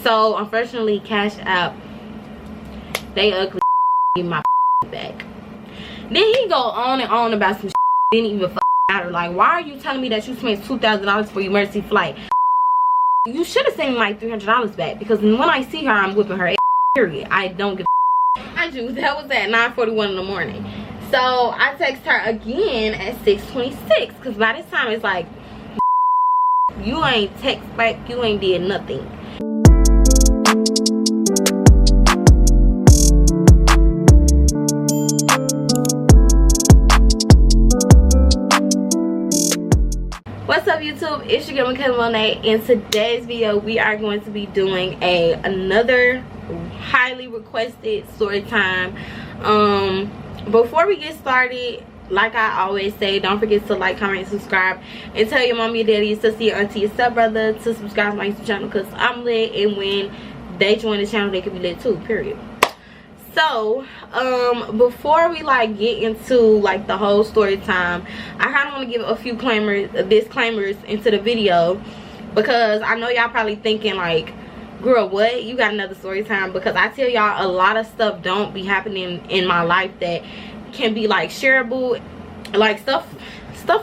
So unfortunately, Cash App, they ugly my back. Then he go on and on about some shit didn't even matter. Like, why are you telling me that you spent $2,000 for your emergency flight? You should have sent me like $300 back, because when I see her, I'm whipping her ass, period. I don't give a mind you, that was at 9:41 in the morning. So I text her again at 6:26, because by this time it's like, you ain't text back, you ain't did nothing. What's up YouTube, it's your girl themakaylamonae. In today's video we are going to be doing another highly requested story time. Before we get started, like I always say, don't forget to like, comment, and subscribe, and tell your mommy, your daddy, your sister, your auntie, your stepbrother to subscribe to my YouTube channel, because I'm lit, and when they join the channel they can be lit too, period. So before we like get into like the whole story time, I kind of want to give a few disclaimers into the video, because I know y'all probably thinking like, girl, what, you got another story time? Because I tell y'all, a lot of stuff don't be happening in my life that can be like shareable, like stuff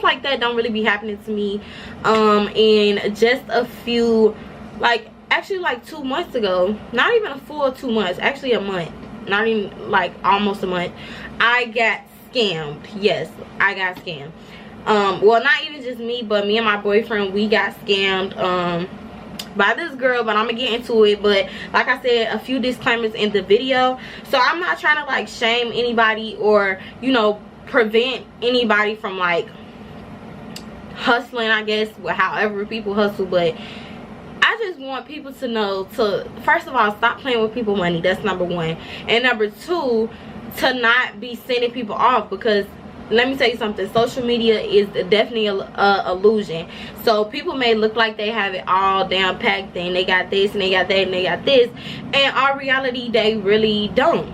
like that don't really be happening to me. And just a few, like actually like 2 months ago, not even a full 2 months, actually a month, not even like almost a month, I got scammed. Yes, I got scammed. Well, not even just me, but me and my boyfriend, we got scammed by this girl, but I'm gonna get into it. But like I said, a few disclaimers in the video, so I'm not trying to like shame anybody or, you know, prevent anybody from like hustling, I guess, however people hustle. But I just want people to know to, first of all, stop playing with people's money. That's number one. And number two, to not be sending people off, because let me tell you something, social media is definitely a illusion. So people may look like they have it all down packed and they got this and they got that and they got this, and in reality they really don't.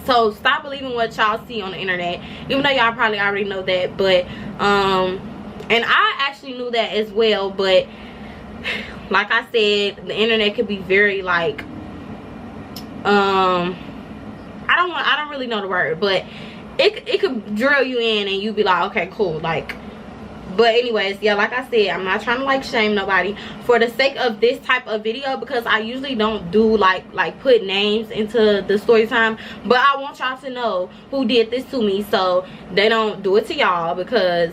So stop believing what y'all see on the internet, even though y'all probably already know that. But and I actually knew that as well, but like I said, the internet could be very like I don't really know the word, but it could drill you in and you be like, okay, cool, like. But anyways, yeah, like I said, I'm not trying to like shame nobody for the sake of this type of video, because I usually don't do like put names into the story time. But I want y'all to know who did this to me, so they don't do it to y'all. Because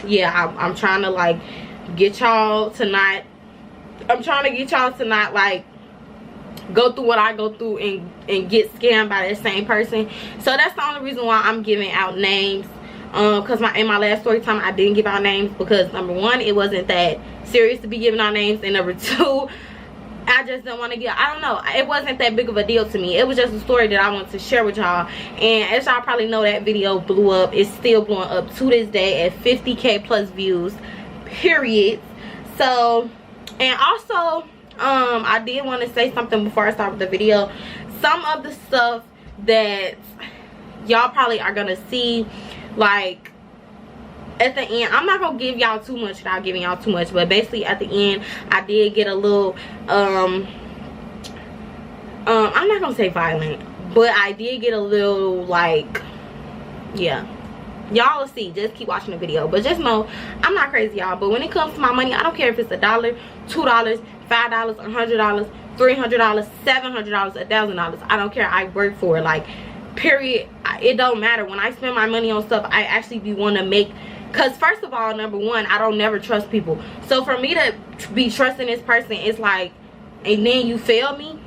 yeah, I'm trying to like get y'all to not, like go through what I go through and get scammed by that same person. So that's the only reason why I'm giving out names. Because in my last story time I didn't give out names, because number one, it wasn't that serious to be giving out names, and number two, I just didn't want to get, I don't know, it wasn't that big of a deal to me. It was just a story that I wanted to share with y'all. And as y'all probably know, that video blew up. It's still blowing up to this day at 50K plus views, period. So, and also I did want to say something before I start with the video. Some of the stuff that y'all probably are gonna see, like at the end, I'm not gonna give y'all too much without giving y'all too much, but basically at the end I did get a little I'm not gonna say violent, but I did get a little like, yeah, y'all will see. Just keep watching the video. But just know, I'm not crazy, y'all, but when it comes to my money, I don't care if it's $1, $2, $5, $100, $300, $700, $1,000. I don't care. I work for it, like, period. It don't matter. When I spend my money on stuff, I actually be want to make, because first of all, number one, I don't never trust people. So for me to be trusting this person, it's like, and then you fail me,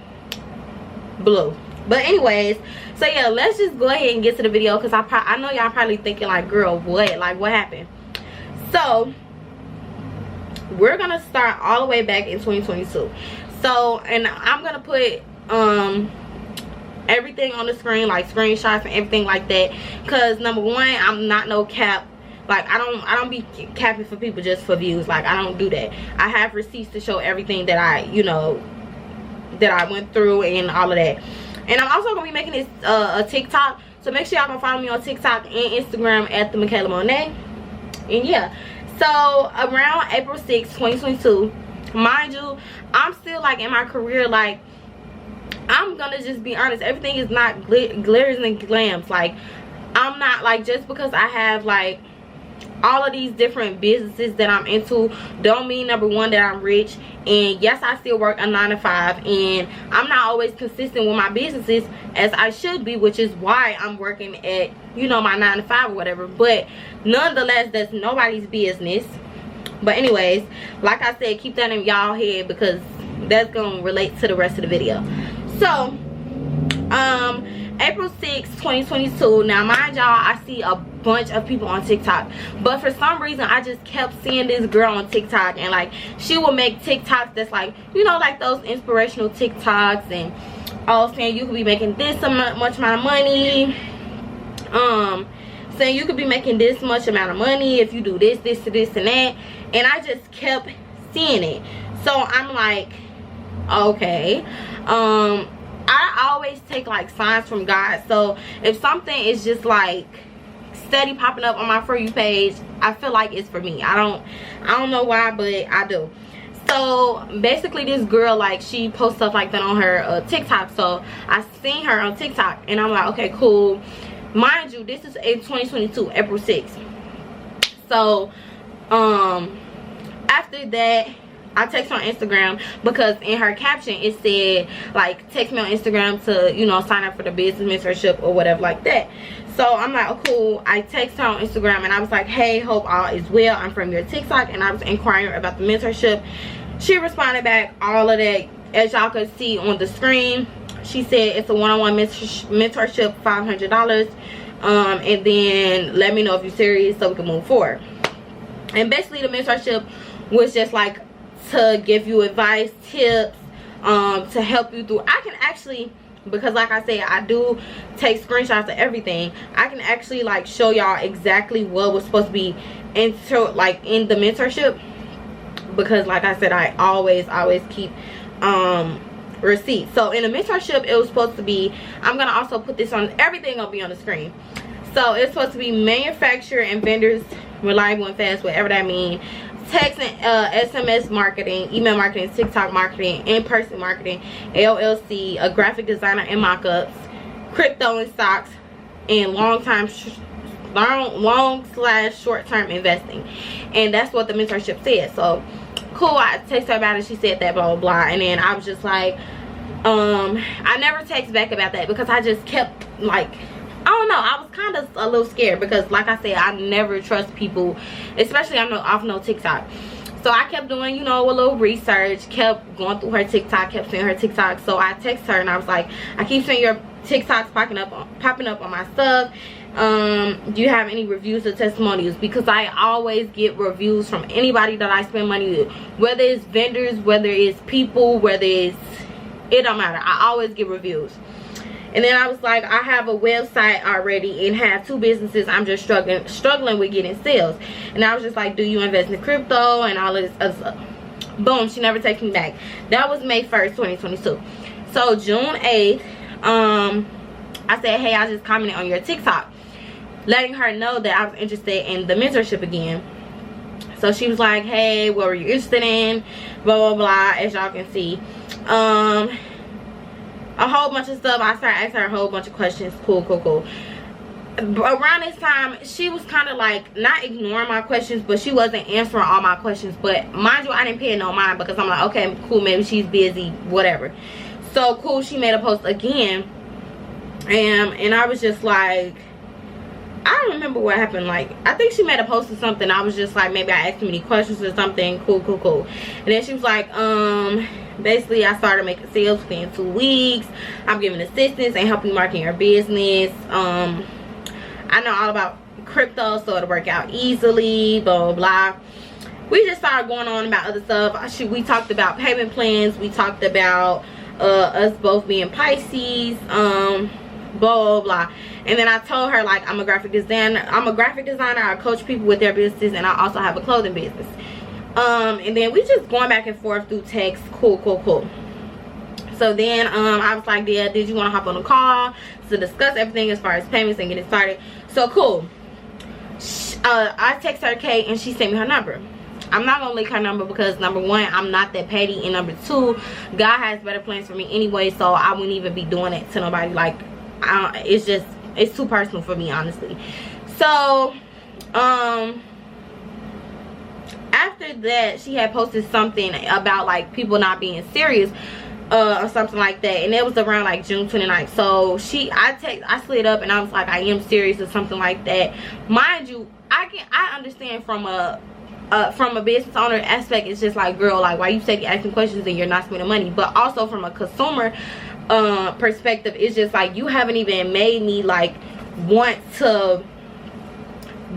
blue. But anyways, so yeah, let's just go ahead and get to the video, because I know y'all probably thinking like, girl, what, like what happened? So we're gonna start all the way back in 2022. So, and I'm gonna put everything on the screen, like screenshots and everything like that, because number one, I'm not no cap. Like I don't be capping for people just for views. Like I don't do that. I have receipts to show everything that I, you know, that I went through and all of that. And I'm also gonna be making this a TikTok, so make sure y'all can follow me on TikTok and Instagram at themakaylamonae. And yeah, so around April 6, 2022, mind you, I'm still like in my career. Like, I'm gonna just be honest, everything is not glitters and glams. Like, I'm not like, just because I have like all of these different businesses that I'm into don't mean, number one, that I'm rich. And yes, I still work a 9 to 5, and I'm not always consistent with my businesses as I should be, which is why I'm working at, you know, my 9 to 5 or whatever. But nonetheless, that's nobody's business. But anyways, like I said, keep that in y'all head, because that's gonna relate to the rest of the video. So April 6, 2022. Now, mind y'all, I see a bunch of people on TikTok, but for some reason I just kept seeing this girl on TikTok, and like, she will make TikToks that's like, you know, like those inspirational TikToks, and all saying you could be making this much amount of money, saying you could be making this much amount of money if you do this, this, and that. And I just kept seeing it, so I'm like, okay. I always take like signs from God. So if something is just like steady popping up on my For You page, I feel like it's for me. I don't know why, but I do. So basically, this girl, like, she posts stuff like that on her TikTok. So I seen her on TikTok, and I'm like, okay, cool. Mind you, this is in 2022, April 6th. So after that, I text her on Instagram, because in her caption it said like, text me on Instagram to, you know, sign up for the business mentorship or whatever like that. So I'm like, oh cool. I text her on Instagram, and I was like, hey, hope all is well, I'm from your TikTok, and I was inquiring about the mentorship. She responded back all of that, as y'all could see on the screen. She said it's a one-on-one mentorship, $500, and then let me know if you're serious so we can move forward. And basically, the mentorship was just like to give you advice, tips, to help you through. I can actually, because like I said, I do take screenshots of everything, I can actually like show y'all exactly what was supposed to be into, like, in the mentorship, because like I said, I always keep receipts. So in the mentorship, it was supposed to be, I'm gonna also put this on, everything gonna be on the screen. So it's supposed to be manufacturer and vendors, reliable and fast, whatever that means. Text and SMS marketing, email marketing, TikTok marketing, in-person marketing, LLC, a graphic designer and mock-ups, crypto and stocks, and long/short-term investing. And that's what the mentorship said. So cool, I texted her about it, she said that, blah blah blah. And then I was just like, I never text back about that, because I just kept like, I don't know, I was kind of a little scared, because like I said, I never trust people, especially off no TikTok. So I kept doing, you know, a little research, kept going through her TikTok, kept seeing her TikTok. So I texted her, and I was like, I keep seeing your TikToks popping up on my stuff. Do you have any reviews or testimonials? Because I always get reviews from anybody that I spend money with, whether it's vendors, whether it's people, whether it's, it don't matter, I always get reviews. And then I was like, I have a website already and have 2 businesses. I'm just struggling with getting sales. And I was just like, do you invest in crypto and all of this other stuff? Boom, she never texted me back. That was May 1st, 2022. So June 8th, I said, hey, I just commented on your TikTok, letting her know that I was interested in the mentorship again. So she was like, hey, what were you interested in? Blah, blah, blah, as y'all can see. A whole bunch of stuff. I started asking her a whole bunch of questions. Cool. Around this time, she was kind of like, not ignoring my questions, but she wasn't answering all my questions. But mind you, I didn't pay no mind, because I'm like, okay, cool, maybe she's busy, whatever. So cool, she made a post again, and I was just like, I don't remember what happened. Like, I think she made a post or something. I was just like, maybe I asked too many questions or something. Cool. And then she was like, basically, I started making sales within 2 weeks. I'm giving assistance and helping market your business. I know all about crypto, so it'll work out easily, blah, blah, blah. We just started going on about other stuff. We talked about payment plans. We talked about us both being Pisces, blah, blah, blah. And then I told her, like, I'm a graphic designer. I coach people with their businesses, and I also have a clothing business. And then we just going back and forth through text. Cool. So then I was like, yeah, did you want to hop on a call to discuss everything as far as payments and getting started? So cool. I texted her Kate, and she sent me her number. I'm not gonna leak her number because number one, I'm not that petty, and number two, God has better plans for me anyway, so I wouldn't even be doing it to nobody. Like, it's too personal for me, honestly. So after that, she had posted something about like people not being serious or something like that, and it was around like June 29th. So I slid up and I was like, I am serious or something like that. Mind you, I understand from a business owner aspect, it's just like, girl, like, why you steady asking questions and you're not spending money? But also from a consumer perspective, it's just like, you haven't even made me like want to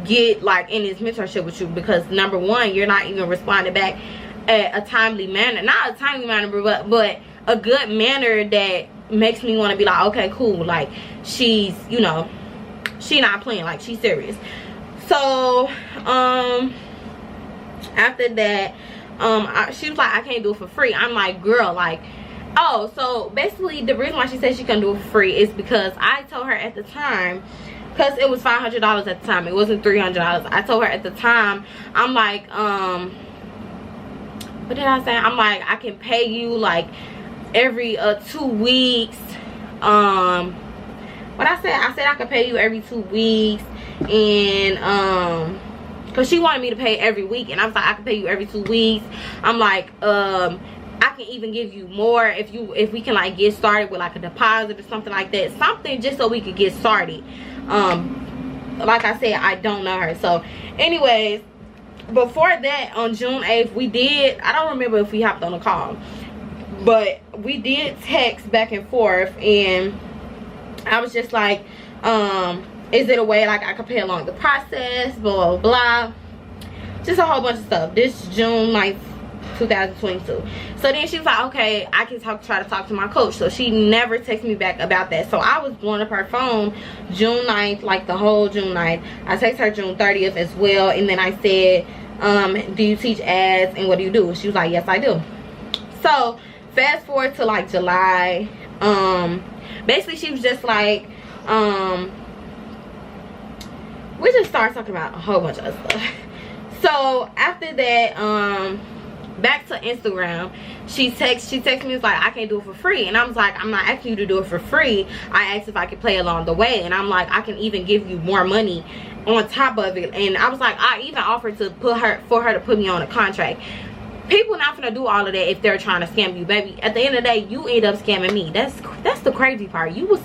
get like in this mentorship with you, because number one, you're not even responding back at a timely manner. Not a timely manner, but a good manner that makes me want to be like, okay, cool, like she's, you know, she not playing, like she's serious. So after that, she was like, I can't do it for free. I'm like, girl, like, oh, so basically the reason why she said she couldn't do it for free is because I told her at the time, because it was $500 at the time, it wasn't $300. I told her at the time, I'm like, what did I say? I'm like, I can pay you like every 2 weeks. What I said I could pay you every 2 weeks, and because she wanted me to pay every week, and I was like, I can pay you every 2 weeks. I'm like, I can even give you more if we can like get started with like a deposit or something like that, something just so we could get started. Like I said, I don't know her. So anyways, before that, on June 8th, we did, I don't remember if we hopped on a call, but we did text back and forth, and I was just like, is it a way like I could pay along the process, blah blah blah, just a whole bunch of stuff. This June 9th 2022. So then she was like, okay, I can try to talk to my coach. So she never texted me back about that. So I was blowing up her phone June 9th, like the whole June 9th. I texted her June 30th as well, and then I said, do you teach ads and what do you do? She was like, yes, I do. So fast forward to like July. Basically she was just like, we just started talking about a whole bunch of stuff. So after that, back to Instagram, she texted me, was like, I can't do it for free. And I was like, I'm not asking you to do it for free. I asked if I could play along the way, and I'm like, I can even give you more money on top of it. And I was like, I even offered to for her to put me on a contract. People not gonna do all of that if they're trying to scam you, baby. At the end of the day, you end up scamming me. That's the crazy part. You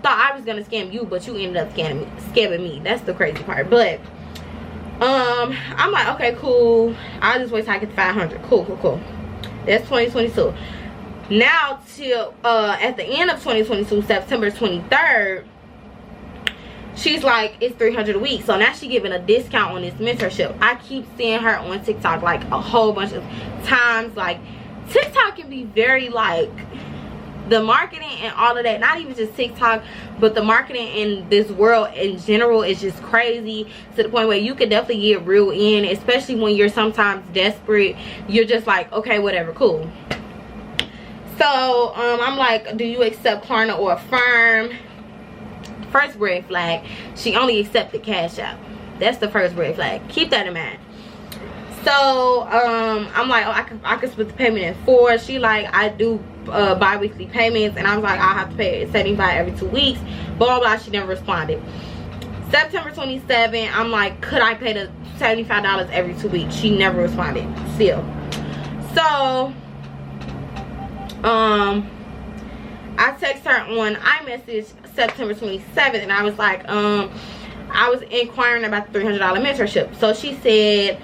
thought I was gonna scam you, but you ended up scamming me. That's the crazy part. But I'm like, okay, cool, I'll just wait till I get to 500. Cool. That's 2022. Now till at the end of 2022, September 23rd, she's like, it's 300 a week. So now she giving a discount on this mentorship. I keep seeing her on TikTok like a whole bunch of times. Like, TikTok can be very like, the marketing and all of that, not even just TikTok, but the marketing in this world in general is just crazy, to the point where you could definitely get real in, especially when you're sometimes desperate. You're just like, okay, whatever, cool. So I'm like, do you accept Klarna or Affirm? First red flag, she only accepted Cash App. That's the first red flag. Keep that in mind. So I'm like, oh, I can split the payment in 4. She like, I do bi-weekly payments, and I was like, I'll have to pay $75 every 2 weeks, blah blah. She never responded. September 27, I'm like, could I pay the $75 every 2 weeks? She never responded still. So I text her on iMessage September 27th, and I was like, I was inquiring about the $300 mentorship. So she said,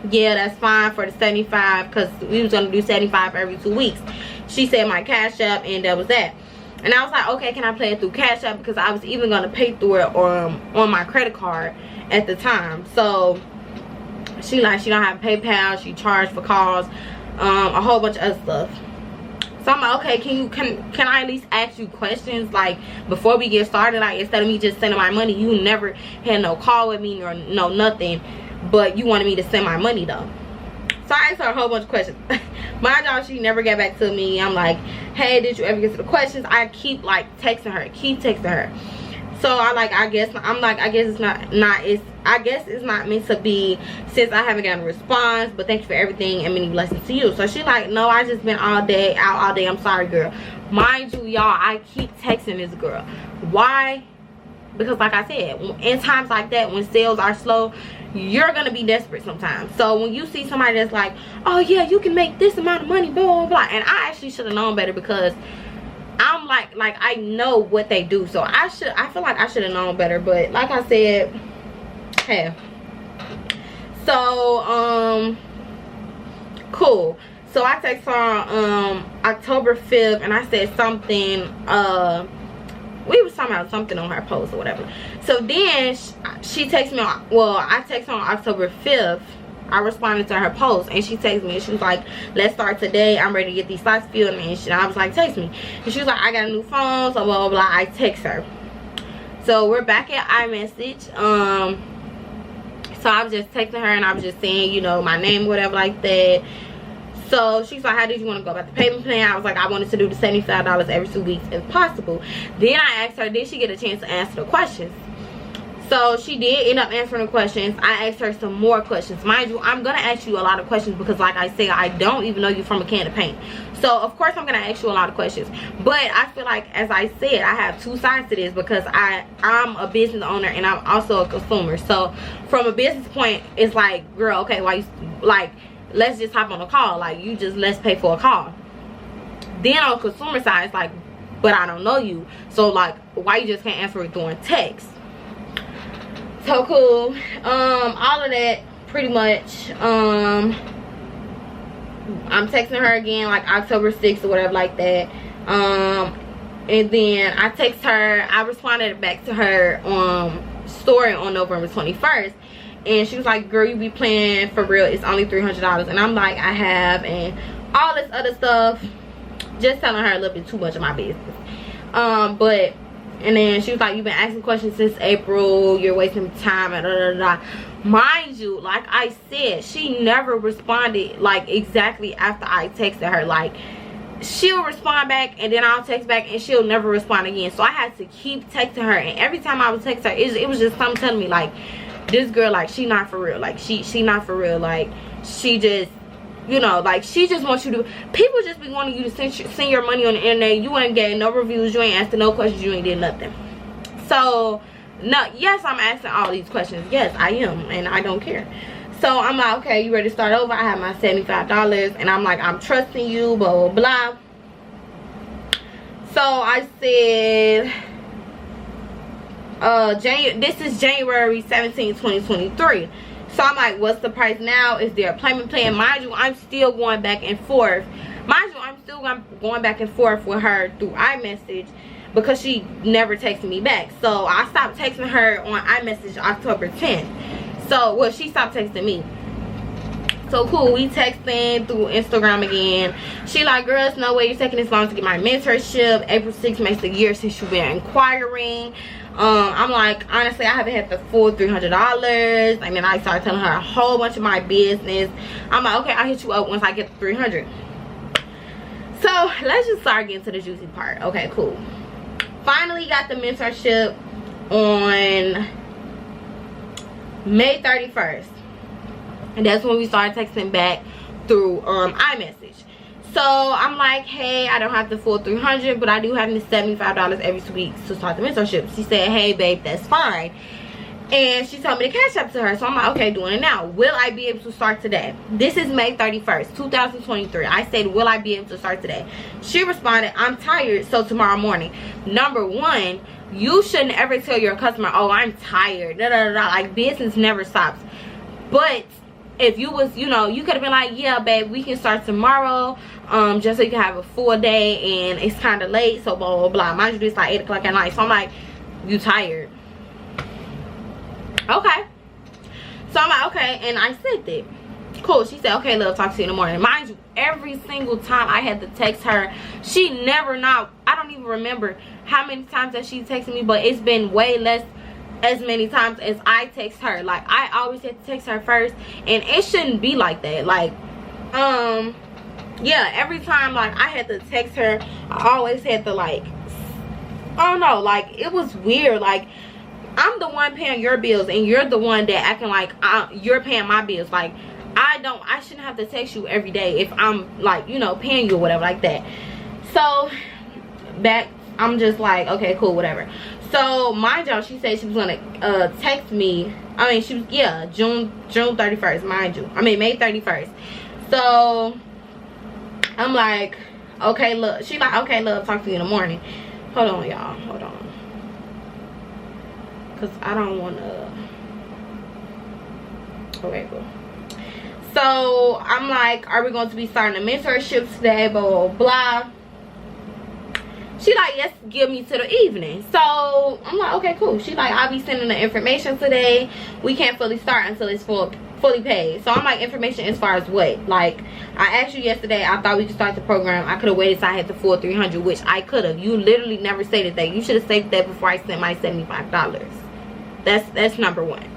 yeah, that's fine for the 75, because we was gonna do 75 every 2 weeks. She said my Cash App, and that was that. And I was like, okay, can I play it through Cash App? Because I was even gonna pay through it on my credit card at the time. So she like, she don't have PayPal, she charged for calls, a whole bunch of other stuff. So I'm like, okay, can I at least ask you questions like before we get started? Like, instead of me just sending my money, you never had no call with me or no nothing, but you wanted me to send my money though. So I asked her a whole bunch of questions. My job, she never got back to me. I'm like, hey, did you ever get to the questions? I keep like texting her, So I guess it's not meant to be, since I haven't gotten a response, but thank you for everything and many blessings to you. So she like, no, I just been out all day, I'm sorry, girl. Mind you, y'all, I keep texting this girl. Why? Because like I said, in times like that, when sales are slow, you're gonna be desperate sometimes. So when you see somebody that's like, oh yeah, you can make this amount of money, blah blah blah, and I actually should have known better, because I'm like I know what they do, so I feel like I should have known better. But like I said, hey, so cool. So I text her October 5th, and I said something, we was talking about something on her post or whatever. So then she texted me on, well, I texted her on October 5th. I responded to her post, and she texted me, and she was like, let's start today, I'm ready to get these slots filled. And I was like, text me. And she was like, I got a new phone, so blah blah blah. I text her. So we're back at iMessage. So I was just texting her, and I was just saying, you know, my name, whatever like that. So she's like, how did you want to go about the payment plan? I was like, I wanted to do the $75 every 2 weeks if possible. Then I asked her, did she get a chance to answer the questions? So she did end up answering the questions. I asked her some more questions. Mind you, I'm gonna ask you a lot of questions, because like I said, I don't even know you from a can of paint. So of course I'm gonna ask you a lot of questions. But I feel like, as I said, I have two sides to this, because I'm a business owner and I'm also a consumer. So from a business point, it's like, girl, okay, why you like, let's just hop on a call. Like, you just, let's pay for a call. Then on the consumer side, it's like, but I don't know you, so like, why you just can't answer it during text? So cool. All of that pretty much. I'm texting her again like October 6th or whatever like that. And then I text her, I responded back to her story on November 21st, and she was like, girl, you be playing for real, it's only $300. And I'm like, I have, and all this other stuff, just telling her a little bit too much of my business. And then she was like, you've been asking questions since April, you're wasting time, and da da da. Mind you, like I said, she never responded like exactly after I texted her. Like, she'll respond back, and then I'll text back, and she'll never respond again. So I had to keep texting her, and every time I would text her, it was just something telling me like, this girl, like, she not for real. Like, she not for real. Like, she just, you know, like, she just wants you to, people just be wanting you to send your money on the internet. You ain't getting no reviews, you ain't asking no questions, you ain't did nothing. So no, yes, I'm asking all these questions, yes I am, and I don't care. So I'm like, okay, you ready to start over? I have my $75, and I'm like, I'm trusting you, blah blah blah. So I said, this is January 17, 2023. So I'm like, what's the price now? Is there a payment plan? Mind you, I'm still going back and forth. Mind you, I'm still going back and forth with her through iMessage, because she never texted me back. So I stopped texting her on iMessage October 10th. So, well, she stopped texting me. So cool, we texting through Instagram again. She like, girl, there's no way you're taking this long to get my mentorship. April 6th makes a year since you've been inquiring. I'm like, honestly, I haven't had the full $300. And then I started telling her a whole bunch of my business. I'm like, okay, I'll hit you up once I get the 300. So let's just start getting to the juicy part. Okay, cool. Finally got the mentorship on May 31st. And that's when we started texting back through iMessage. So I'm like, hey, I don't have the full 300, but I do have the $75 every 2 weeks to start the mentorship. She said, hey babe, that's fine. And she told me to cash up to her. So I'm like, okay, doing it now. Will I be able to start today? This is May 31st, 2023. I said, will I be able to start today? She responded, I'm tired, so tomorrow morning. Number one, you shouldn't ever tell your customer, oh, I'm tired, da da da da. Like, business never stops. But if you was, you know, you could have been like, yeah babe, we can start tomorrow, just so you can have a full day, and it's kind of late, so blah blah blah. Mind you, it's like 8 o'clock at night. So I'm like, you tired? Okay. So I'm like, okay, and I said that. Cool. She said, okay, love, talk to you in the morning. Mind you, every single time I had to text her, she never, not, I don't even remember how many times that she texted me, but it's been way less as many times as I text her. Like, I always had to text her first, and it shouldn't be like that. Like, yeah, every time like I had to text her, I always had to like I don't know, like it was weird. Like I'm the one paying your bills and you're the one that acting like you're paying my bills. Like I shouldn't have to text you every day if I'm like, you know, paying you or whatever like that. So back, I'm just like, okay, cool, whatever. So mind y'all, she said she was gonna text me. I mean, she was, yeah, June 31st, mind you. I mean May 31st. So I'm like, okay, look. She like, okay, love, talk to you in the morning. Hold on, y'all, hold on, cause I don't wanna. Okay, cool. So I'm like, are we going to be starting a mentorship today? Blah blah blah. She like, yes, give me to the evening. So I'm like, okay, cool. She like, I'll be sending the information today. We can't fully start until it's fully paid. So I'm like, information as far as what? Like, I asked you yesterday, I thought we could start the program. I could have waited till I had the full 300, which I could have. You literally never stated that. You should have stated that before I sent my $75. That's number one.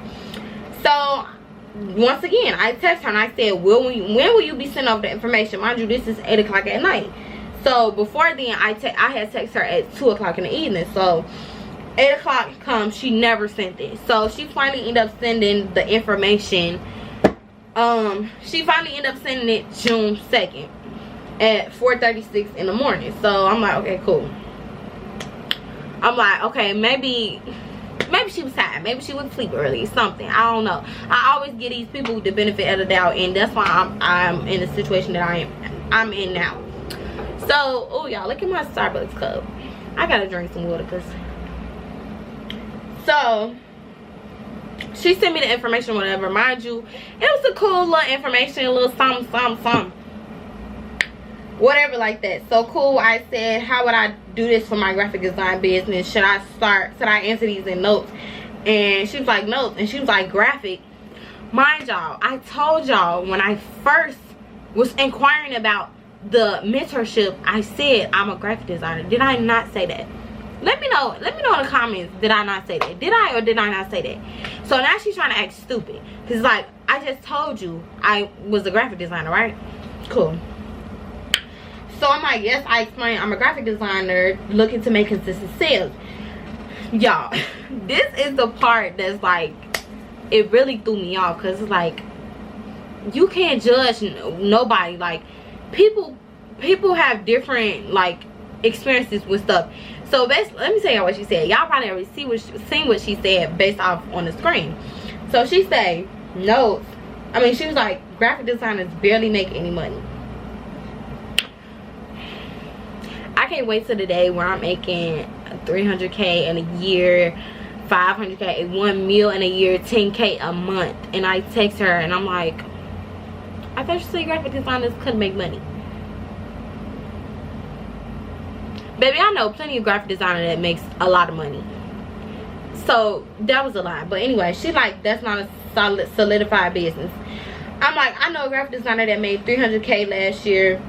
So once again, I text her and I said, when will you be sending over the information? Mind you, this is 8 o'clock at night. So before then, I had texted her at 2 o'clock in the evening. So 8 o'clock comes, she never sent it. So she finally ended up sending the information. She finally ended up sending it June 2nd at 4:36 in the morning. So I'm like, okay, cool. I'm like, okay, maybe she was tired. Maybe she went to sleep early. Something. I don't know. I always give these people the benefit of the doubt, and that's why I'm in the situation that I'm in now. So, oh y'all, look at my Starbucks cup. I gotta drink some water, cause. So she sent me the information, whatever. Mind you, it was a cool little information, a little something, whatever like that. So cool. I said, how would I do this for my graphic design business? Should I answer these in notes? And she was like, notes. And she was like, graphic. Mind y'all, I told y'all when I first was inquiring about the mentorship, I said I'm a graphic designer. Did I not say that? Let me know in the comments. Did I not say that? Did I or did I not say that? So now she's trying to act stupid, because like, I just told you I was a graphic designer, right? Cool. So I'm like, yes, I explained I'm a graphic designer looking to make consistent sales. Y'all, this is the part that's like, it really threw me off, because it's like, you can't judge nobody. Like, people have different like experiences with stuff. So let me tell y'all what she said. Y'all probably already seen what she said based off on the screen. So she said, no, I mean, she was like, graphic designers barely make any money. I can't wait till the day where I'm making 300K in a year, 500K, 1 mil in a year, 10K a month. And I text her and I'm like, I thought you said graphic designers couldn't make money. Baby, I know plenty of graphic designers that makes a lot of money. So that was a lie. But anyway, she like, that's not a solidified business. I'm like, I know a graphic designer that made 300K last year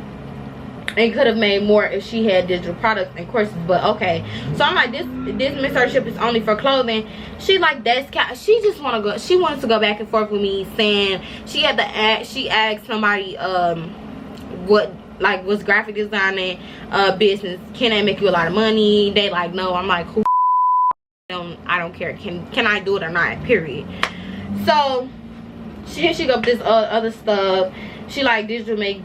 and could have made more if she had digital products and courses. But okay. So I'm like, this mentorship is only for clothing. She like, she just want to go. She wants to go back and forth with me, saying she asked somebody what like was graphic designing business, can they make you a lot of money? They like, no. I'm like, who? I don't care. Can I do it or not? Period. So she go with this other stuff. She like, digital makes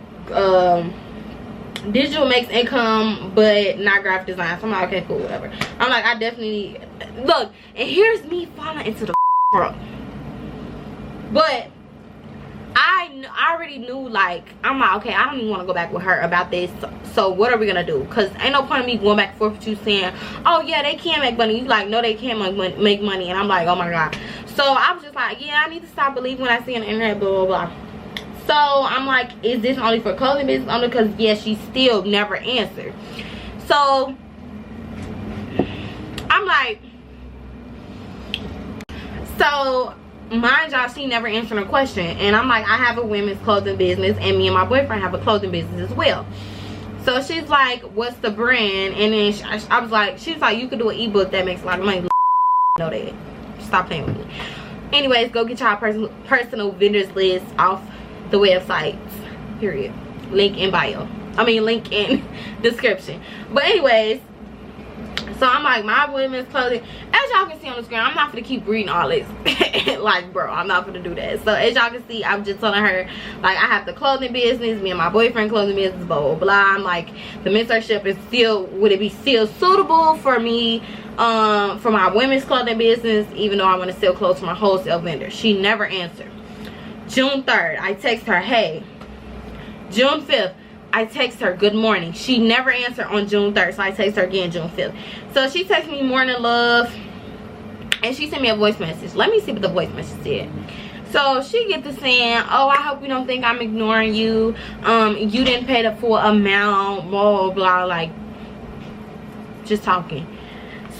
income but not graphic design. So I'm like, okay, cool, whatever. I'm like, I definitely look, and here's me falling into the front. But I already knew, like, I'm like, okay, I don't even want to go back with her about this. So what are we gonna do? Because ain't no point in me going back and forth with you saying, oh yeah, they can make money. You like, no, they can't make money. And I'm like, oh my god. So I was just like, yeah, I need to stop believing what I see on the internet, blah blah blah. So I'm like, is this only for clothing business? Only because, yeah, she still never answered. So I'm like, so mind y'all, she never answered a question. And I'm like, I have a women's clothing business, and me and my boyfriend have a clothing business as well. So she's like, what's the brand? And then I was like, she's like, you could do an ebook that makes a lot of money. Know that. Stop playing with me. Anyways, go get y'all personal vendors list off the websites, period. Link in bio. I mean, link in description. But anyways, So I'm like, my women's clothing, as y'all can see on the screen, I'm not gonna keep reading all this. Like, bro, I'm not gonna do that. So as y'all can see, I'm just telling her, like, I have the clothing business, me and my boyfriend clothing business, blah blah blah. I'm like, the mentorship is still, would it be still suitable for me, for my women's clothing business, even though I want to sell clothes to my wholesale vendor? She never answered. June 3rd, I text her, hey. June 5th, I text her, good morning. She never answered on June 3rd, so I text her again June 5th. So she texted me morning love, and she sent me a voice message. Let me see what the voice message said. So she gets to saying, oh, I hope you don't think I'm ignoring you. You didn't pay the full amount, blah, blah, blah, like, just talking.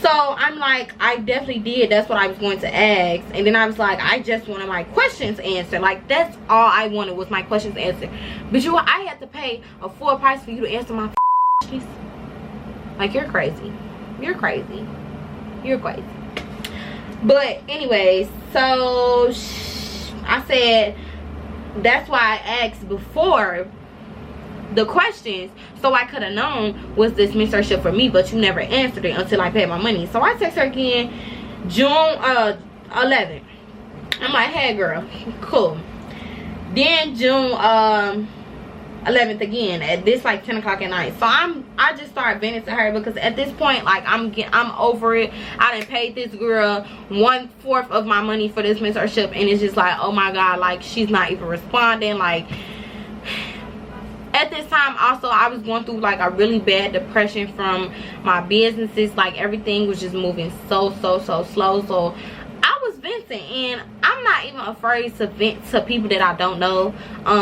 So I'm like, I definitely did. That's what I was going to ask. And then I was like, I just wanted my questions answered. Like, that's all I wanted was my questions answered. But I had to pay a full price for you to answer my questions. Like, you're crazy. You're crazy. You're crazy. But anyways, so I said, that's why I asked before the questions, so I could have known, was this mentorship for me? But you never answered it until I paid my money. So I text her again June 11th. I'm like, hey girl, cool. Then June 11th again at this like 10 o'clock at night. So I just started venting to her, because at this point, like, I'm over it. I done paid this girl 1/4 of my money for this mentorship, and it's just like, oh my god, like, she's not even responding. Like, at this time also, I was going through like a really bad depression from my businesses. Like, everything was just moving so slow. So I was venting, and I'm not even afraid to vent to people that I don't know,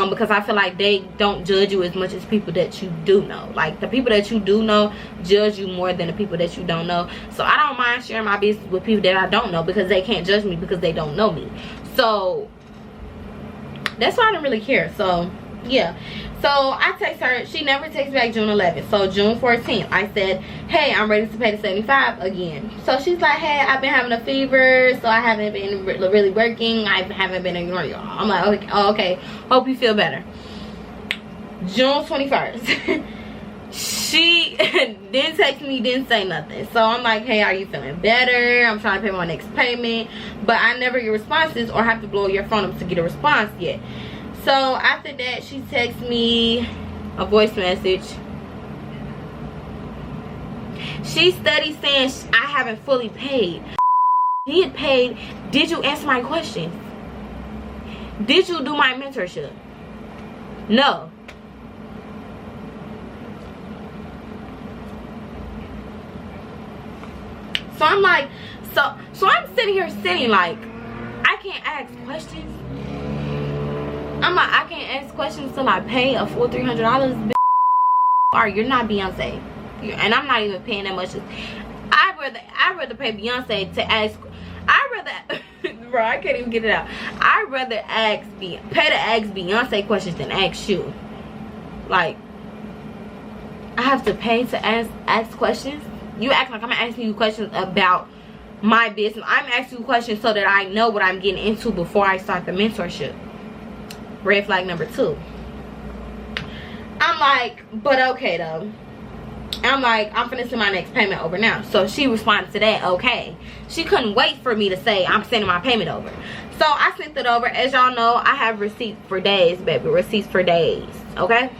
because I feel like they don't judge you as much as people that you do know. Like, the people that you do know judge you more than the people that you don't know. So I don't mind sharing my business with people that I don't know, because they can't judge me because they don't know me. So that's why I don't really care. So yeah, so I text her. She never texts back June 11th. So June 14th, I said, hey, I'm ready to pay the $75 again. So she's like, hey, I've been having a fever, so I haven't been really working. I haven't been ignoring y'all. I'm like, okay, oh, okay, hope you feel better. June 21st, she didn't text me, didn't say nothing. So I'm like, hey, are you feeling better? I'm trying to pay my next payment, but I never get responses or have to blow your phone up to get a response yet. So after that, she texts me a voice message. She studied saying I haven't fully paid. Did paid. Did you answer my questions? Did you do my mentorship? No. So I'm like, so I'm sitting here like, I can't ask questions. I'm like, I can't ask questions till I pay a full $300. Or you're not Beyonce, and I'm not even paying that much. I'd rather pay Beyonce to ask. Bro, I can't even get it out. I'd rather pay to ask Beyonce questions than ask you. Like, I have to pay to ask questions. You act like I'm asking you questions about my business. I'm asking you questions so that I know what I'm getting into before I start the mentorship. Red flag number 2. I'm like, but okay though. I'm like, I'm finna send my next payment over now. So she responded to that, okay. She couldn't wait for me to say I'm sending my payment over. So I sent it over. As y'all know, I have receipts for days, baby. Receipts for days, okay.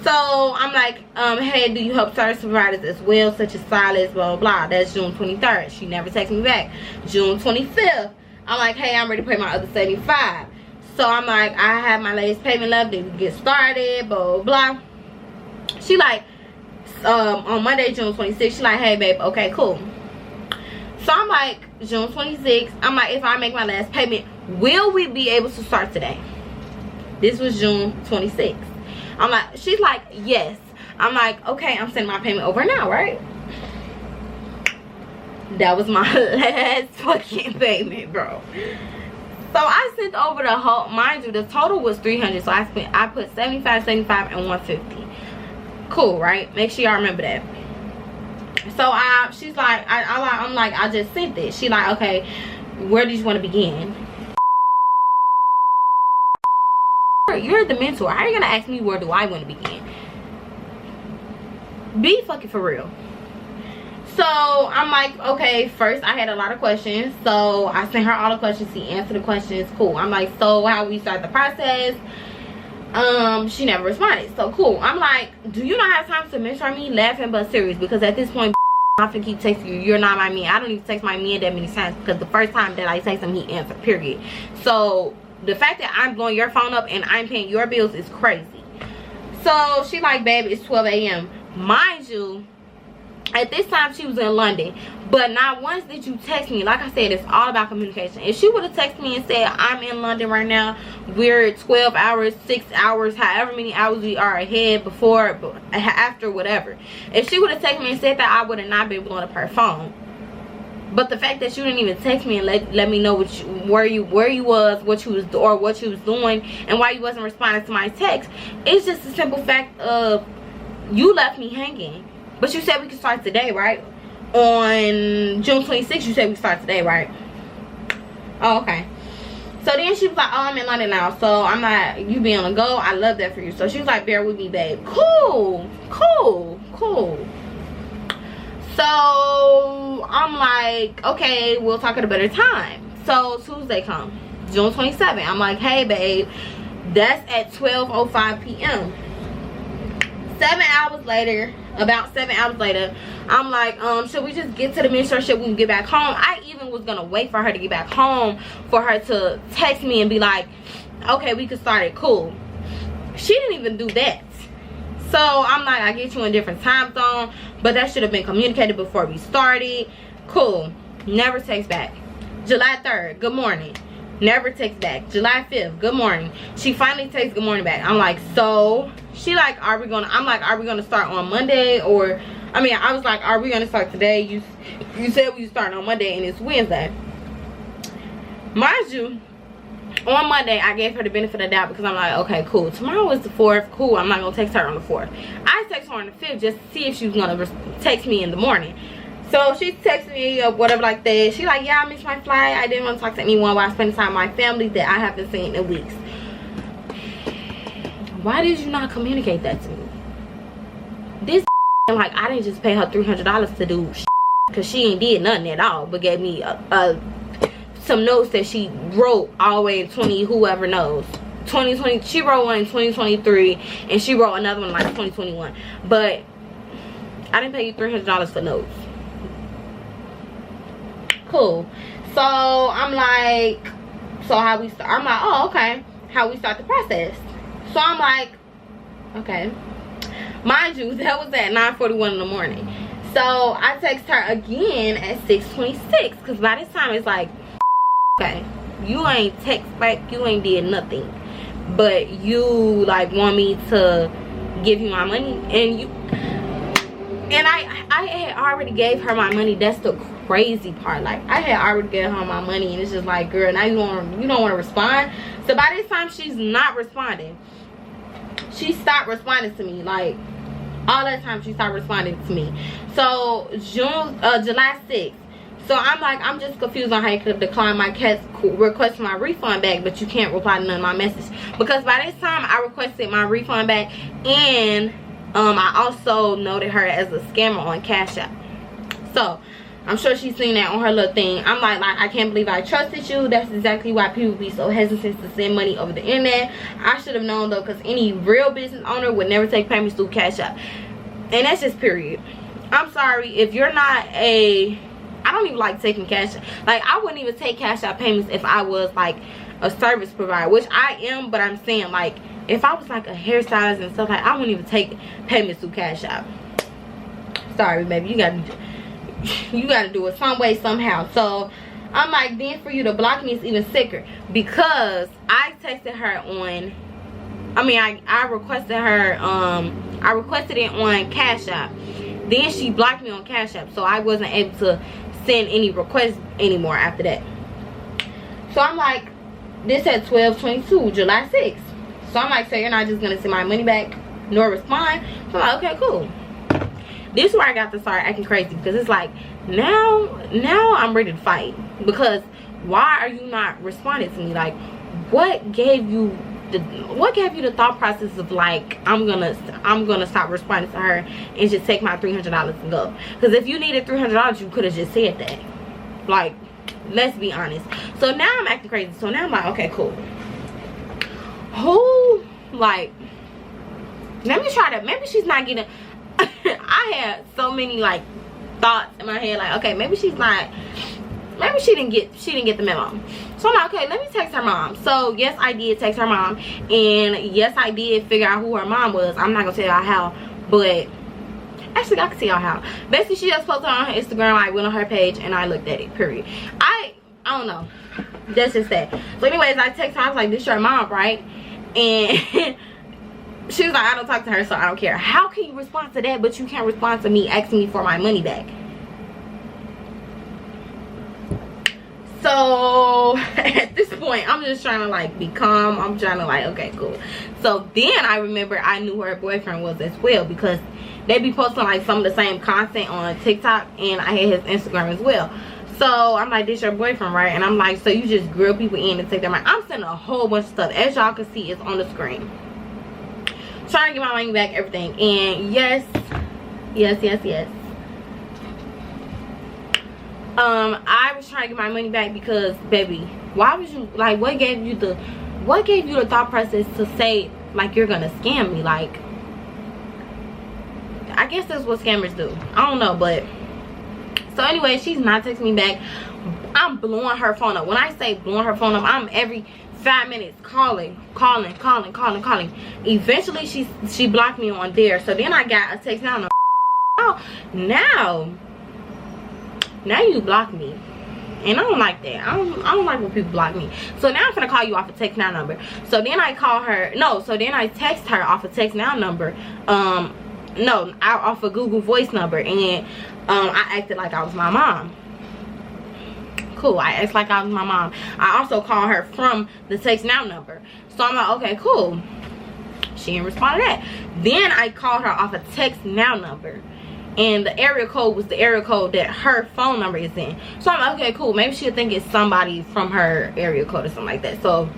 So I'm like, hey, do you help service providers as well, such as stylists, blah blah blah. That's June 23rd. She never texted me back. June 25th, I'm like, hey, I'm ready to pay my other $75. So I'm like, I have my latest payment left. Then we get started, blah, blah, blah. She like, on Monday, June 26th, she like, hey, babe, okay, cool. So I'm like, June 26th, I'm like, if I make my last payment, will we be able to start today? This was June 26th. I'm like, she's like, yes. I'm like, okay, I'm sending my payment over now, right? That was my last fucking payment, bro. So I sent over the whole, mind you, the total was $300. So I put 75, 75, and 150. Cool, right? Make sure y'all remember that. So she's like, I'm like, I just sent it. She like, okay, where do you want to begin? You're the mentor. How are you gonna ask me where do I want to begin? Be fucking for real. So I'm like, okay, first I had a lot of questions, so I sent her all the questions. She answered the questions. Cool. I'm like, so how we start the process? She never responded. So cool. I'm like, do you not have time to mentor me? Laughing but serious, because at this point I can keep texting you. You're not my man. I don't even text my man that many times, because the first time that I text him, he answered, period. So the fact that I'm blowing your phone up and I'm paying your bills is crazy. So she like, babe, it's 12 a.m. Mind you, at this time she was in London, but not once did you text me. Like I said, it's all about communication. If she would have texted me and said, I'm in London right now, we're 12 hours, 6 hours, however many hours we are ahead, before, after, whatever. If she would have texted me and said that, I would have not been blowing up her phone. But the fact that you didn't even text me and let me know where you was, what you was doing, and why you wasn't responding to my text, it's just a simple fact of you left me hanging. But you said we could start today, right? On June 26th, you said we start today, right? Oh, okay. So then she was like, oh, I'm in London now, so I'm not, you be on the go. I love that for you. So she was like, bear with me, babe. Cool. So I'm like, okay, we'll talk at a better time. So Tuesday comes, June 27th. I'm like, hey, babe, that's at 12:05 p.m. 7 hours later, about 7 hours later, I'm like, should we just get to the mentorship when we get back home? I even was gonna wait for her to get back home for her to text me and be like, okay, we could start it. Cool. She didn't even do that. So I'm like, I get you in a different time zone, but that should have been communicated before we started. Cool. Never text back. July 3rd, good morning. Never text back. July 5th, good morning. She finally texts good morning back. I'm like, so she like, I'm like, are we gonna start on Monday? Or I was like, are we gonna start today? You said we start on Monday and it's Wednesday. Mind you, on Monday I gave her the benefit of the doubt, because I'm like, okay, cool, tomorrow is the 4th. Cool, I'm not gonna text her on the 4th. I text her on the 5th just to see if she was gonna text me in the morning. So she texted me or whatever like that. She like, yeah, I missed my flight. I didn't want to talk to anyone while I spend time with my family that I haven't seen in weeks. Why did you not communicate that to me? This like, I didn't just pay her $300 to do because she ain't did nothing at all, but gave me some notes that she wrote all the way in 2020. She wrote one in 2023 and she wrote another one like 2021. But I didn't pay you $300 for notes. Cool. So I'm like, so how we start? I'm like, oh, okay, how we start the process. So I'm like, okay. Mind you, that was at 9:41 in the morning. So I text her again at 6:26, because by this time it's like, okay, you ain't text back, you ain't did nothing, but you like want me to give you my money, and I had already gave her my money. That's the crazy part. Like, I had already gave her my money, and it's just like, girl, now you don't want to respond. So by this time she's not responding. She stopped responding to me. Like, all that time she stopped responding to me. So July 6th. So I'm like, I'm just confused on how you could decline my request for my refund back, but you can't reply to none of my messages. Because by this time I requested my refund back, and I also noted her as a scammer on Cash App. So I'm sure she's seen that on her little thing. I'm like, I can't believe I trusted you. That's exactly why people be so hesitant to send money over the internet. I should have known though, because any real business owner would never take payments through Cash App. And that's just period. I'm sorry if you're not I don't even like taking Cash App. Like, I wouldn't even take Cash App payments if I was like a service provider, which I am. But I'm saying, like, if I was like a hairstylist and stuff, like, I wouldn't even take payments through Cash App. Sorry, baby, you gotta do it some way, somehow. So I'm like, then for you to block me is even sicker, because I texted her on, I requested her, I requested it on Cash App. Then she blocked me on Cash App, so I wasn't able to send any requests anymore after that. So I'm like, this at 12:22, July 6th. So I'm like, so you're not just gonna send my money back nor respond? So I'm like, okay, cool. This is where I got to start acting crazy, because it's like, now I'm ready to fight. Because why are you not responding to me? Like, what gave you what gave you the thought process of like I'm gonna stop responding to her and just take my $300 and go? Because if you needed $300, you could have just said that. Like, let's be honest. So now I'm acting crazy. So now I'm like, okay, cool. Who, like, let me try that. Maybe she's not getting I had so many like thoughts in my head, like, okay, maybe she's not, maybe she didn't get the memo. So I'm like, okay, let me text her mom. So yes, I did text her mom, and yes, I did figure out who her mom was. I'm not gonna tell y'all how, but actually I can tell y'all how. Basically, she just posted on her Instagram. I went on her page and I looked at it, period. I don't know, that's just that. So anyways, I text her. I was like, this your mom, right? And she was like, I don't talk to her, so I don't care. How can you respond to that, but you can't respond to me asking me for my money back? So at this point, I'm just trying to like be calm. I'm trying to like, okay, cool. So then I remember I knew who her boyfriend was as well, because they be posting like some of the same content on TikTok, and I had his Instagram as well. So I'm like, this your boyfriend, right? And I'm like, so you just grill people in and take their money? I'm sending a whole bunch of stuff. As y'all can see, it's on the screen. Trying to get my money back, everything. And yes. I was trying to get my money back because, baby, why would you, like, what gave you the thought process to say like you're gonna scam me? Like, I guess that's what scammers do. I don't know, but so anyway, she's not texting me back. I'm blowing her phone up. When I say blowing her phone up, I'm every 5 minutes calling. Eventually she blocked me on there. So then I got a text now. Now you block me, and I don't like that. I don't like when people block me. So now I'm gonna call you off a text now number. So then I call her. No, so then I text her off a text now number. No, off a Google Voice number, and I acted like I was my mom. Cool, I acted like I was my mom. I also called her from the text now number. So I'm like, okay, cool. She didn't respond to that. Then I called her off a text now number, and the area code was the area code that her phone number is in. So I'm like, okay, cool. Maybe she'll think it's somebody from her area code or something like that. So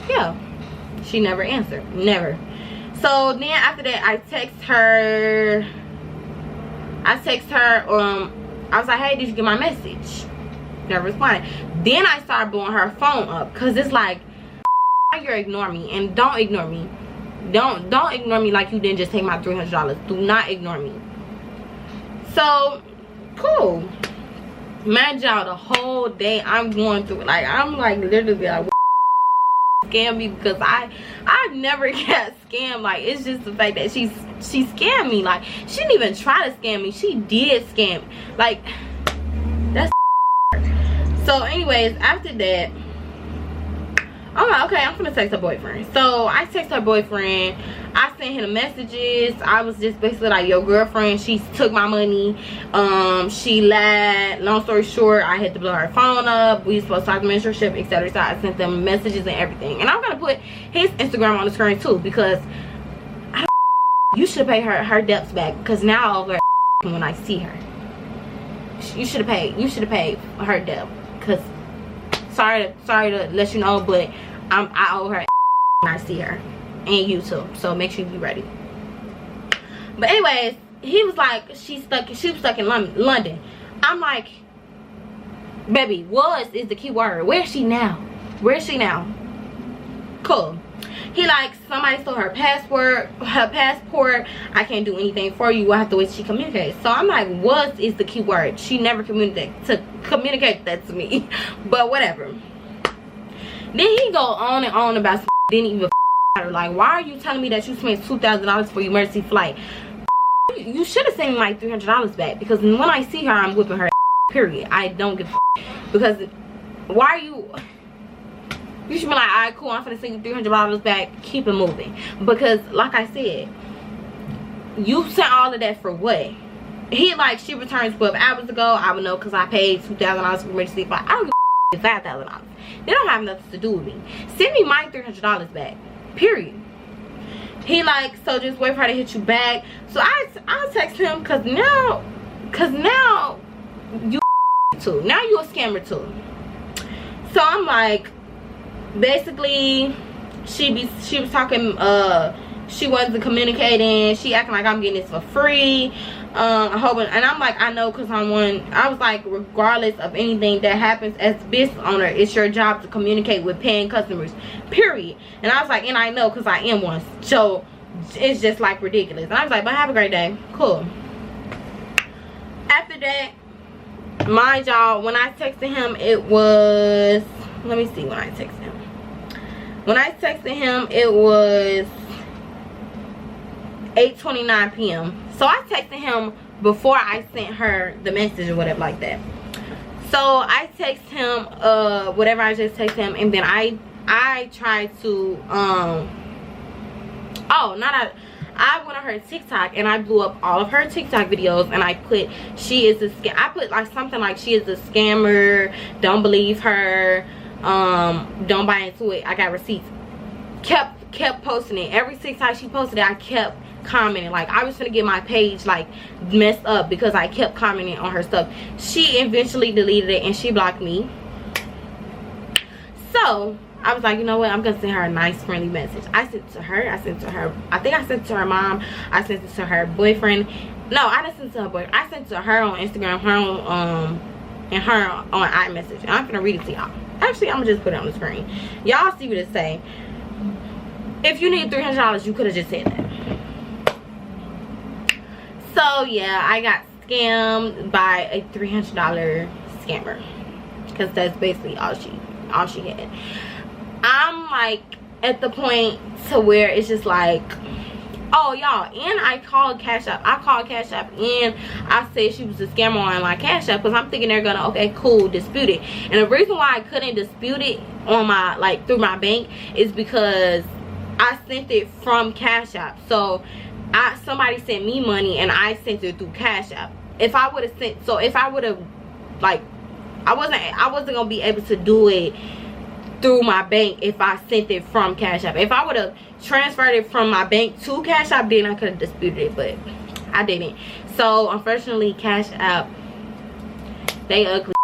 yeah, she never answered. Never. So then after that, I text her. I was like, hey, did you get my message? Never responded. Then I started blowing her phone up, because it's like, you're ignoring me, and don't ignore me. Don't ignore me like you didn't just take my $300. Do not ignore me. So cool. Mind y'all, the whole day I'm going through, like, I'm like literally like, scam me, because I never got scammed. Like, it's just the fact that she scammed me. Like, she didn't even try to scam me, she did scam. Like, that's so anyways, after that, I'm like, okay, I'm gonna text her boyfriend. So I text her boyfriend. I sent him the messages. I was just basically like, your girlfriend, she took my money. She lied. Long story short, I had to blow her phone up. We supposed to talk mentorship, etc. So I sent them messages and everything. And I'm gonna put his Instagram on the screen too, because you should pay her debts back. Because now over when I see her, you should have paid her debt. Because sorry to let you know, but I owe her when I see her, and you too. So make sure you be ready. But anyways, he was like, she was stuck in London. I'm like, baby, is the key word. Where is she now? Cool. He like, somebody stole her passport. I can't do anything for you. I have to wait till she communicates. So I'm like, what is the key word? She never communicate that to me. But whatever. Then he go on and on about some didn't even matter. Like, why are you telling me that you spent $2,000 for your emergency flight? You should have sent me like $300 back, because when I see her, I'm whipping her. Period. I don't give a because why are you? You should be like, alright, cool, I'm gonna send you $300 back, keep it moving. Because like I said, you sent all of that for what? He like, she returned 12 hours ago. I would know, because I paid $2,000 for emergency flight. I don't give $5,000. They don't have nothing to do with me. Send me my $300 back. Period. He like, so just wait for her to hit you back. So I'll text him, because now you too. Now you a scammer too. So I'm like, basically, she was talking, she wasn't communicating, she acting like I'm getting this for free, a whole bunch. And I'm like, I know, because I'm one. I was like, regardless of anything that happens as a business owner, it's your job to communicate with paying customers, period. And I was like, and I know, because I am one. So it's just like ridiculous. And I was like, but have a great day. Cool. After that, mind y'all, when I texted him, it was, let me see when I texted him. When I texted him, it was 8:29 p.m. So I texted him before I sent her the message or whatever like that. So I text him whatever I just texted him, and then I tried to I went on her TikTok and I blew up all of her TikTok videos, and I put she is a scam. I put like something like she is a scammer, don't believe her, don't buy into it, I got receipts. Kept posting it. Every TikTok she posted it, I kept commenting. Like, I was gonna get my page like messed up because I kept commenting on her stuff. She eventually deleted it and she blocked me. So I was like, you know what, I'm gonna send her a nice friendly message. I sent it to her, I think I sent it to her mom, I sent it to her boyfriend. No, I didn't send it to her boyfriend. I sent it to her on Instagram, her on and her on iMessage. And I'm gonna read it to y'all. Actually, I'm gonna just put it on the screen. Y'all see what it say. If you need $300, you could have just said that. So yeah, I got scammed by a $300 scammer, because that's basically all she had. I'm like at the point to where it's just like, oh y'all, and I called Cash App. I called Cash App and I said she was a scammer on my Cash App, because I'm thinking they're gonna, okay, cool, dispute it. And the reason why I couldn't dispute it on my, like, through my bank is because I sent it from Cash App. So somebody sent me money and I sent it through Cash App. If I would have sent, so if I would have, like, I wasn't gonna be able to do it through my bank if I sent it from Cash App. If I would have transferred it from my bank to Cash App, then I could have disputed it, but I didn't. So unfortunately, Cash App, they ugly.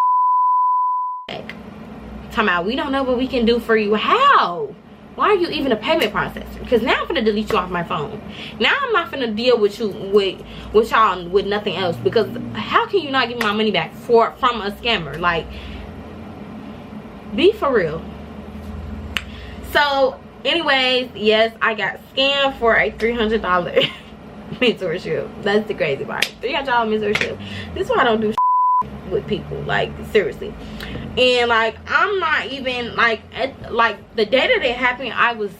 Talking about, we don't know what we can do for you. How? Why are you even a payment processor? Because now I'm gonna delete you off my phone. Now I'm not gonna deal with you with y'all with nothing else. Because how can you not give me my money back from a scammer? Like, be for real. So anyways, yes, I got scammed for a $300 mentorship. That's the crazy part. $300 mentorship. This is why I don't do with people, like, seriously. And like, I'm not even like, the day that it happened, I was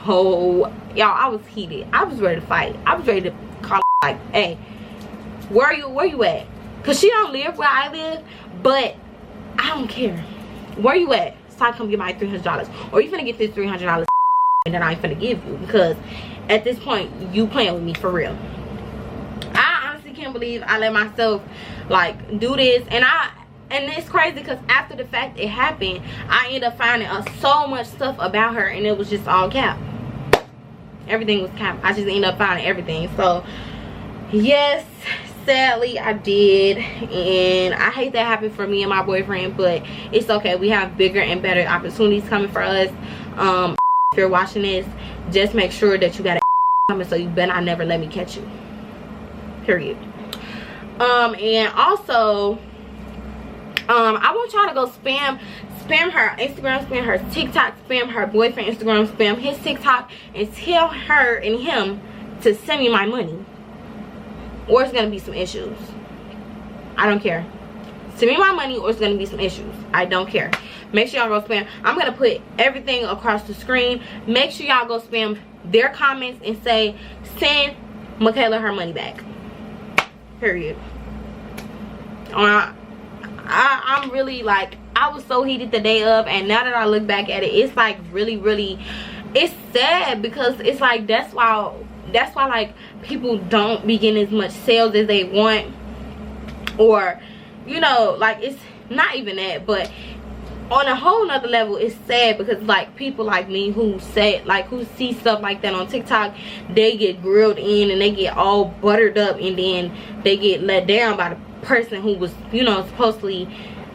so, y'all, I was heated. I was ready to fight. I was ready to call, like, hey, where you at? Because she don't live where I live, but I don't care. Where you at? So I come get my $300, or you finna get this $300 and then I ain't finna give you, because at this point you playing with me for real. I honestly can't believe I let myself like do this. And it's crazy because after the fact it happened, I ended up finding so much stuff about her, and it was just all cap. Everything was cap. I just ended up finding everything. So yes, sadly I did, and I hate that happened for me and my boyfriend, but it's okay. We have bigger and better opportunities coming for us. If you're watching this, just make sure that you got a coming, so you better not never let me catch you, period. And also, I want y'all to go spam her Instagram, spam her TikTok, spam her boyfriend Instagram, spam his TikTok, and tell her and him to send me my money, or it's gonna be some issues. I don't care. Send me my money, or it's gonna be some issues. I don't care. Make sure y'all go spam. I'm gonna put everything across the screen. Make sure y'all go spam their comments and say, send Makayla her money back, period. I'm really, like, I was so heated the day of, and now that I look back at it, it's like really, it's sad, because it's like that's why like people don't be getting as much sales as they want, or, you know, like, it's not even that, but on a whole nother level, it's sad, because like people like me who see stuff like that on TikTok, they get grilled in and they get all buttered up, and then they get let down by the person who was, you know, supposedly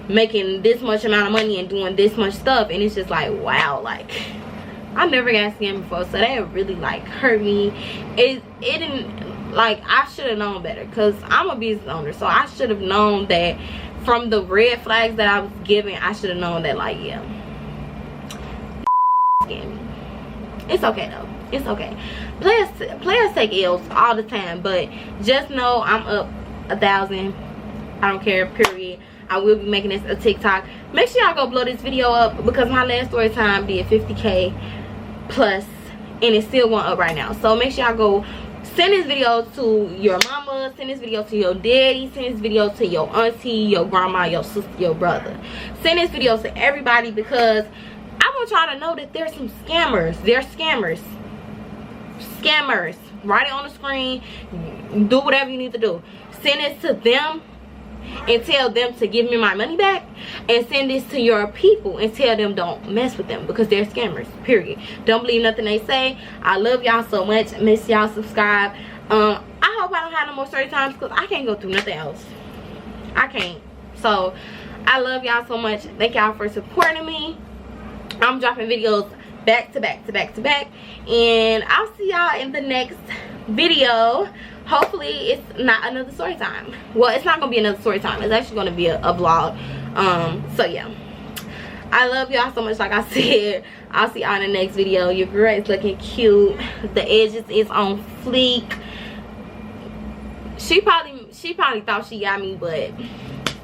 making this much amount of money and doing this much stuff. And it's just like, wow, like, I never got scammed before, so that really like hurt me. It didn't, like, I should have known better, because I'm a business owner, so I should have known that from the red flags that I was given. I should have known that, like, yeah, scam me. It's okay though, it's okay. Players take L's all the time, but just know I'm up 1,000. I don't care, period. I will be making this a TikTok. Make sure y'all go blow this video up, because my last story time did 50K plus, and it's still going up right now. So make sure y'all go send this video to your mama, send this video to your daddy, send this video to your auntie, your grandma, your sister, your brother. Send this video to everybody, because I want y'all to know that there's some scammers. They're scammers. Scammers. Write it on the screen. Do whatever you need to do. Send it to them and tell them to give me my money back, and send this to your people and tell them don't mess with them, because they're scammers, period. Don't believe nothing they say. I love y'all so much. Miss y'all. Subscribe. I hope I don't have no more story times, because I can't go through nothing else. I can't. So I love y'all so much. Thank y'all for supporting me. I'm dropping videos back to back to back to back, and I'll see y'all in the next video. Hopefully it's not another story time. Well, it's not gonna be another story time. It's actually gonna be a vlog. So yeah, I love y'all so much. Like I said, I'll see y'all in the next video. Your girl is looking cute. The edges is on fleek. She probably thought she got me, but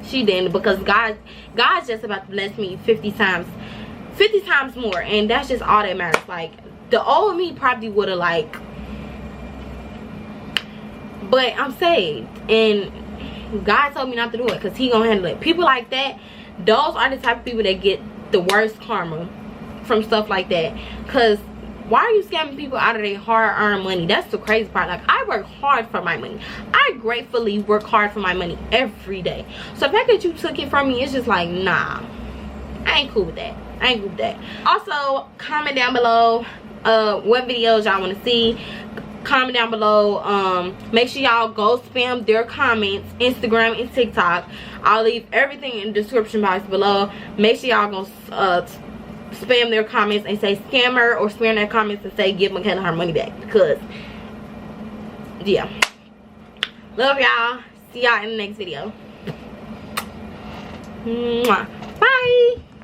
she didn't, because God's just about to bless me 50 times more, and that's just all that matters. Like, the old me probably would have, like, but I'm saved, and God told me not to do it, because he gonna handle it. People like that, those are the type of people that get the worst karma from stuff like that. Because why are you scamming people out of their hard-earned money? That's the crazy part. Like, I work hard for my money. I gratefully work hard for my money every day. So the fact that you took it from me, it's just like, nah, I ain't cool with that. I ain't cool with that. Also, comment down below what videos y'all want to see. Comment down below. Make sure y'all go spam their comments, Instagram and TikTok. I'll leave everything in the description box below. Make sure y'all go spam their comments and say scammer, or spam their comments and say give McKenna her money back, because yeah, love y'all. See y'all in the next video. Mwah. Bye.